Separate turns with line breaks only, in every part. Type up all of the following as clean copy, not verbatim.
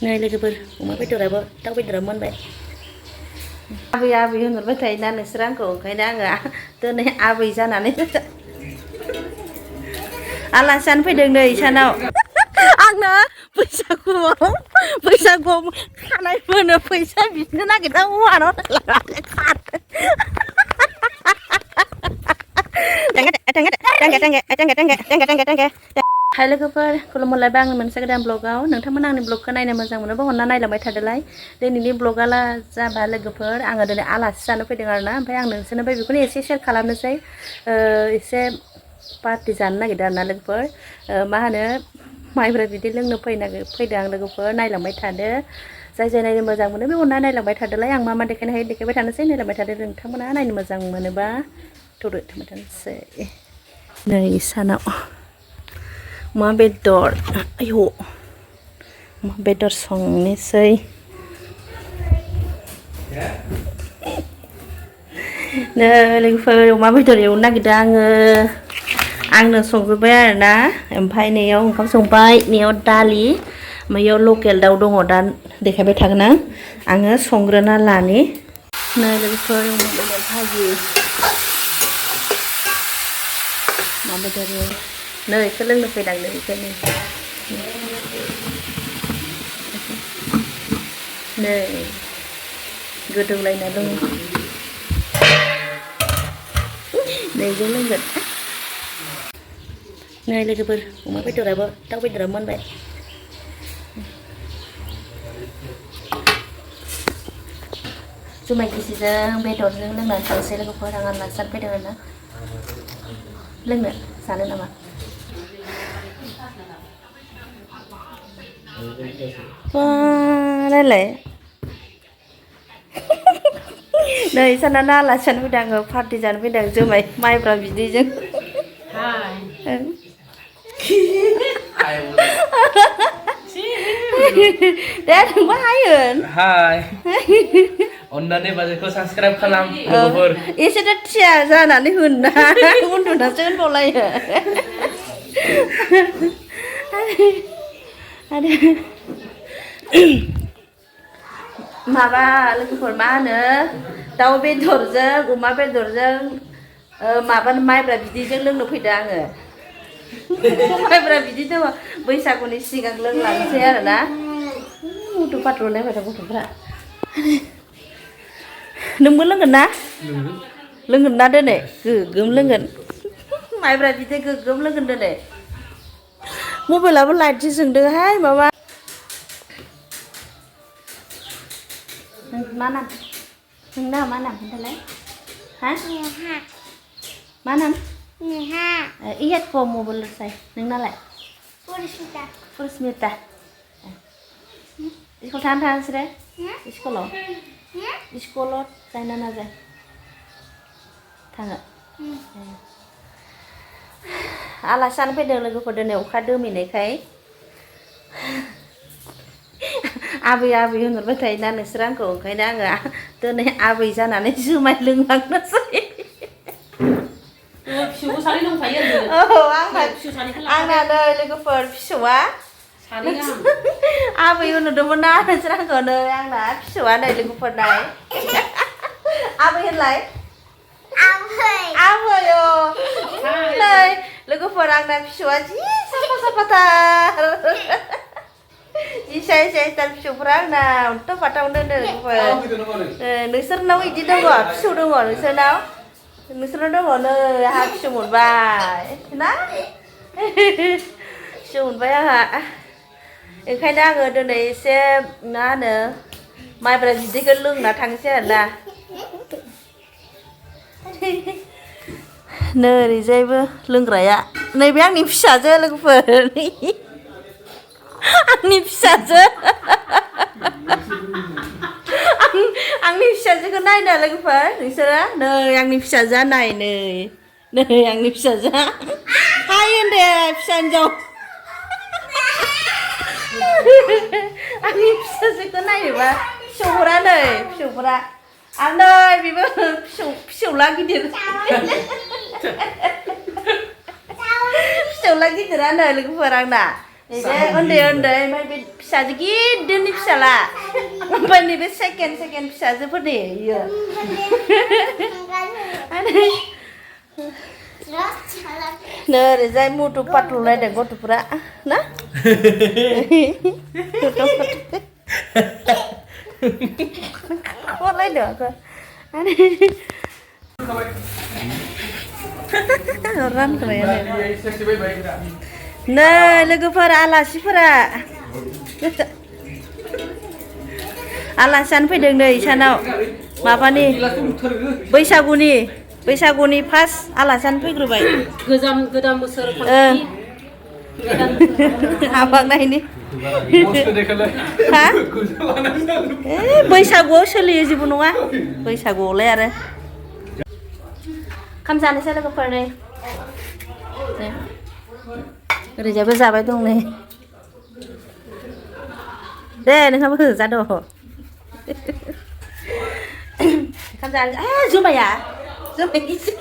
नै लोगोफोर अमा बेदराबो दाउ बेदरा मोनबाय आबै आबै होनहरबाय थायोना नोंसोर आंखौ ओंखायनो आङो दिनै आबै जानानै आलासि जानो फैदों नै इसानाव आंनो बैसागुआव खानाय मोनो फैसा बिनो नागिरदों हौवानाव हाय लोगोफोर खुलुमलायबाय आंनि मोनसे गोदान ब्लगाव नोंथांमोन आंनि ब्लगखौ नायनो मोजां मोनोबा अनना नायलांबाय थादोलाय दिनैनि ब्लगाला जाबा लोगोफोर आङो दिनै आलासि जानो फैदों आरोना ओमफ्राय आं नोंसोरनो बेखौनो एसे शेयार खालामनोसै एसे पार्टि जानो नागिरदों आरोना लोगोफोर मा होनो माइब्रा बिदै लोंनो फैदों आं लोगोफोर नायलांबाय थादो जाय नायनो मोजां मोनो बे अनना नायलांबाय थादोलाय आं मा देखायनो हायो देखायबाय थानोसै नायलांबाय थादो नोंथांमोना नायनो मोजां मोनोबा थ'दो थांबाय थानोसै नै सानाव अमा बेदर आयौ अमा बेदर संनोसै नै लोगोफोर अमा बेदर एवनो नागिरदों आंनो संजोब्बाय आरोना ओमफ्राय नैयाव ओंखाम संबाय नैयाव दालि ओमफ्राय लकेल दाउ दङ दा देखायबाय थागोन आङो संग्रोना लानि नै लोगोफोर अमा बेदर भाजि अमा बेदर नै बेखौ लोंनो फैदों नै बेखायनो नै गोदौलायना दङ नैजों लोंगोन नै लोगोफोर अमा बेदराबो दाउ बेदरा मोनबाय जुमाय गिसिजों बेदरजों लोंनानै थांसै लोगोफोर आं आलासि जानो फैदों आरोना लोंनो जानो नामा रायलाय नै साना आलासि जानो फैदों आङो पार्टि जानो फैदों जुमाय माइब्रा बिदैजों दे नोंबो हायोन
हाय अन्नानै बाजारखौ साबसक्राइब खालाम लोगोफोर
एसे दा थिया जानानै होनना उन्दुनासो होनबावलायो आरो माबा लोगोफोर मा होनो दाउ बेदरजों अमा बेदरजों माबा माइब्रा बिदैजों लोंनो फैदों आङो माइब्रा बिदै दङ बैसागुनि सिगां लोंलांसै आरोना मुथु पाथ्र'लायबाय दं गथ'फ्रा नोंबो लोंगोन ना लोंगोन ना दिनै गोगोम लोंगोन माइब्रा बिदै गोगोम लोंगोन दिनै मबाइलाबो लाइटसो जोंदोंहाय माबा मा नाम नोंना मा नाम खोन्थालाय हा मा नाम इयाद को मबाइल साइ नोंनालाय पुरस्मिता स्कुल थांनो थाङासै रे स्कुलाव जायना ना जाय थाङो आलासि जानो फैदों लोगोफोर दिनै अखा दोमैनायखाय आबै होनहरबाय थायोना नोंसोर आंखौ ओंखायनो आङो दिनै आबै जानानै जुमाय लोंलांनोसै आंना नै लोगोफोर फिसौआ आबै होनहरदोंमोन ना नोंसोर आंखौ नै आंना फिसौआ नै लोगोफोर नाय आबै होनलाय आबै नै लोगोफोर आंना फिसौआ जि साफाथार इसाइसार फिसौफ्रा आंना अन्थ' फाथावनो लोगोफोर नोंसोरनाव बिदि दङ फिसौ दङ नोंसोरनाव दङ नै आंहा फिसौ मोनबाय ना फिसौ मोनबाय आंहा ओंखायनो आङो दिनै एसे मा होनो माइब्रा बिदैखौ लोंना थांसै आरोना नै ओरैजायबो लोंग्राया नैबे आंनि फिसाजो लोगोफोर आंनि फिसाजो आंनि फिसाजोखौ नायना लोगोफोर नोंसोरो नै आंनि फिसाजोआ नाय नै आंनि फिसाजोआ हाय होनदे फिसा हिन्जाव आंनि फिसाजोखौ नायोबा फिसौफोरा नै फिसौफोरा आरो नै बेबो फिसौला गिदिर फिसौला गिदिरा नै लोगोफोर आंना Ide undi oमफ्राय बे फिसाजो गिदिरनि फिसाला ओमफ्राय नैबे सेकेन्ड फिसाजोफोरनि इयो नै ओरैजाय मुथु पाथुलायदों गथ'फोरा ना खलायदों आंखौ रानखाबाय नै लोगोफोर आलासिफोरा आलासियानो फैदों नै इसानाव माबानि बैसागुनि फार्स्ट आलासियानो फैग्रोबाय
गोदान बोसोर
हाबांनायनि हा बैसागुआव सोलियो जेबो नङा बैसागुआवलाय आरो ओंखाम जानोसै लोगोफोर नै ओरैजायबो जाबाय दं नै दे नोंहाबो होजाद' ओंखाम जानो जुमाया गिसि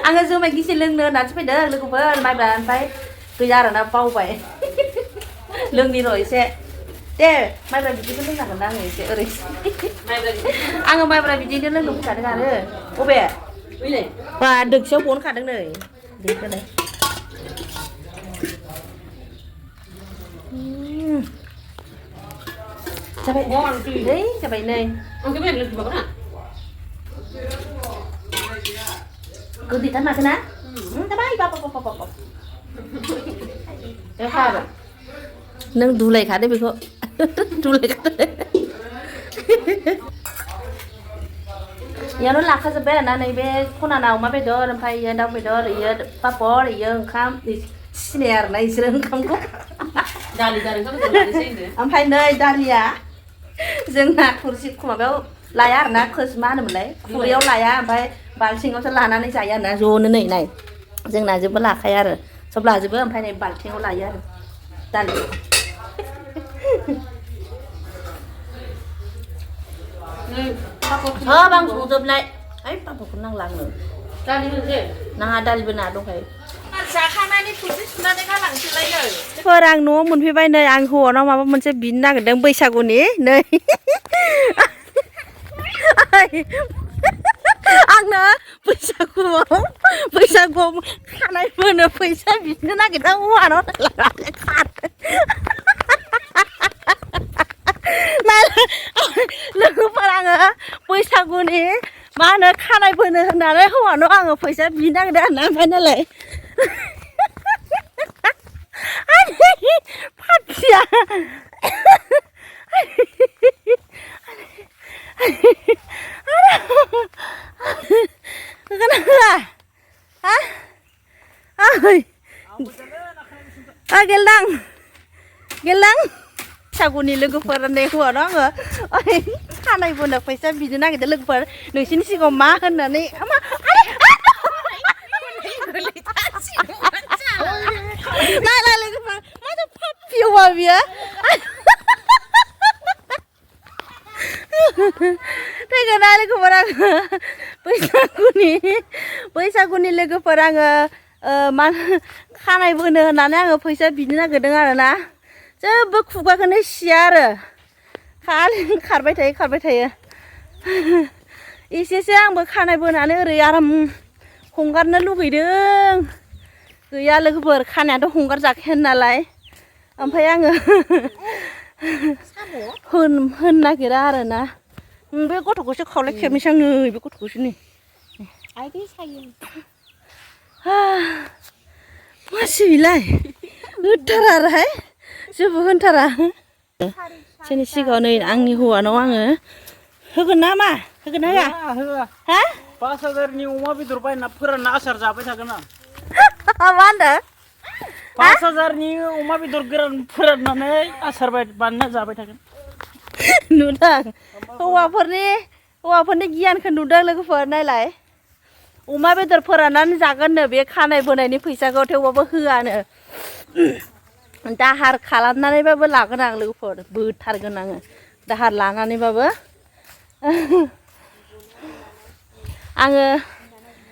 आङो जुमाय गिसि लोंनो होननानैसो फैदों लोगोफोर माइब्रा ओमफ्राय गैया आरोना बावबाय लोंनि र' एसे दे माइब्रा बिदिखौ लोंनांगोन ना आङो एसे ओरै आङो माइब्रा बिदिनो लोंनो फैखादों आरो बबे बा दोगसेयाव बनखादों नै दैखौलाय जाबाय नै जाबाय नै गोदैथार माथो ना जाबाय बाब नों दुलायखादो बेखौ दुलायखादो इयावनो लाखाजोब्बाय आरोना नैबे खनाना अमा बेदर ओमफ्राय इयो दाउ बेदर इयो पापर इयो ओंखाम सिनाया आरोना इसोरो ओंखामखौ ओमफ्राय नै दालिया जोंना थुरसि माबायाव लाया आरोना मा होनोमोनलाय खुरैयाव लाया ओमफ्राय बाल्थिङावसो लानानै जायो आरोना ज'नो नै नाय जोंना जेबो लाखाया आरो सब लाजोबो ओमफ्राय नै बाल्थिङाव लायो आरो दालि सब आं संजोबनाय ओइ पापरखौ नांला आंनो नाङा दालिबो ना दंखायो
जाखांनानै थुरसि सुनानै गालांसैलायनो
फोर आं न'आव मोनफैबाय नै आं हौवानाव माबा मोनसे बिनो नागिरदों बैसागुनि नै आंनो बैसागुआव खानाय बोनो फैसा बिनो नागिरदों हौवानाव लोगोफोर आङो बैसागुनि मा होनो खानाय बोनो होननानै हौवानाव आङो फैसा बिनो नागिरदों आरोना ओमफ्राय नालाय फाथिया गेलदां बैसागुनि लोगोफोर नै हौवानाव आङो खानाय बोनो फैसा बिनो नागिरदों लोगोफोर नोंसिनि सिगाङाव मा होननानै नायला लोगोफोर माथो फाफिवा बियो फैगोन ना लोगोफोर आङो बैसागुनि लोगोफोर आङो मा खानाय बोनो होननानै आङो फैसा बिनो नागिरदों आरोना जेबो खुगाखौनो सिया आरो खालि खारबाय थायो एसेसो आंबो खानाय बोनानै ओरै आराम हंगारनो लुगैदों गैया लोगोफोर खानायाथ' हंगार जाखाया नालाय ओमफ्राय आङो होनो नागिरा आरोना बे गथ'खौसो खावलाय खेबनोसै आं नै बे गथ'खौसो नै मासि बिलाय होथारा आरोहाय जेबो होनथारा जोंनि सिगाङाव नै आंनि हौवानाव आङो होगोन ना मा होगोन ना होआ हा
5000नि अमा बेदर बायना फोरानना आसार जाबाय थागोन आं
मा होनदों
5000नि अमा बेदर गोरान फोराननानै आसार बानायना जाबाय थागोन
नुदों हौवाफोरनि गियानखौ नुदों लोगोफोर नायलाय अमा बेदर फोराननानै जागोननो बे खानाय बोनायनि फैसाखौ थेवबाबो होआनो दाहार खालामनानैबाबो लागोन आं लोगोफोर बोथारगोन आङो दाहार लानानैबाबो आङो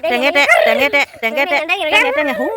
แต่งเงี้ยแต่งเงี้ยแต่งเงี้ยแต่งเงี้ยแต่งเงี้ย